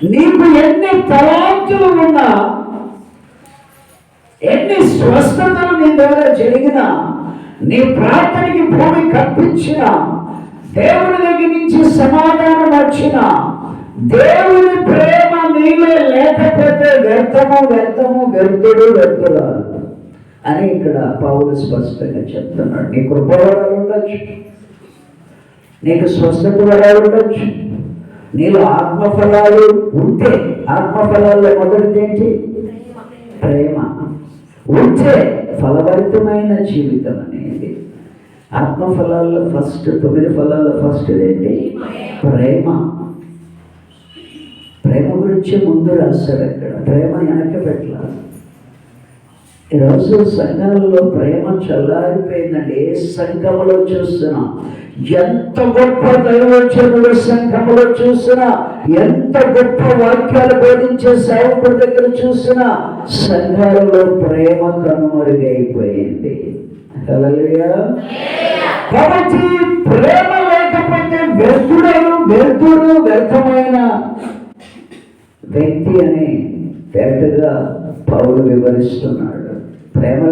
నీకు ఎన్ని తలాంతులు ఉన్నా, ఎన్ని స్వస్థతలు నీ ద్వారా జరిగినా, నీ ప్రార్థనకి భూమి కల్పించిన, దేవుని దగ్గర నుంచి సమాధానం వచ్చిన, దేవుని ప్రేమ నీలో లేకపోతే వ్యర్థము వ్యర్థము వ్యర్థుడు వ్యర్థురాలు అని ఇక్కడ పౌలు స్పష్టంగా చెప్తున్నాడు. నీ కృపవరాలు ఉండొచ్చు, నీకు స్వస్థత వరాలు ఉండొచ్చు, నీలో ఆత్మఫలాలు ఉంటే, ఆత్మఫలాల్లో మొదటిది ఏంటి? ప్రేమ ఉంటే ఫలభరితమైన జీవితం అనేది. ఆత్మఫలాల్లో ఫస్ట్ 9 ఫలాల్లో ఫస్ట్ ఏంటి? ప్రేమ. ప్రేమ గురించి ముందు రాస్తాడు అక్కడ, ప్రేమ వెనక్కి పెట్టాలి. ఈరోజు సంఘాలలో ప్రేమ చల్లారిపోయిందండి. ఏ సంఘములో చూస్తున్నా, ఎంత గొప్ప దైవజనుల సంఘములో చూసినా, ఎంత గొప్ప వాక్యాలు బోధించే సేవకుల దగ్గర చూసినా, సంఘాలలో ప్రేమ కనుమరుగైపోయింది. హల్లెలూయా. కాబట్టి ప్రేమ లేకపోతే వ్యర్థుడు వ్యర్థమైన వ్యక్తి అని తేటగా పౌలు వివరిస్తున్నాడు. ప్రేమ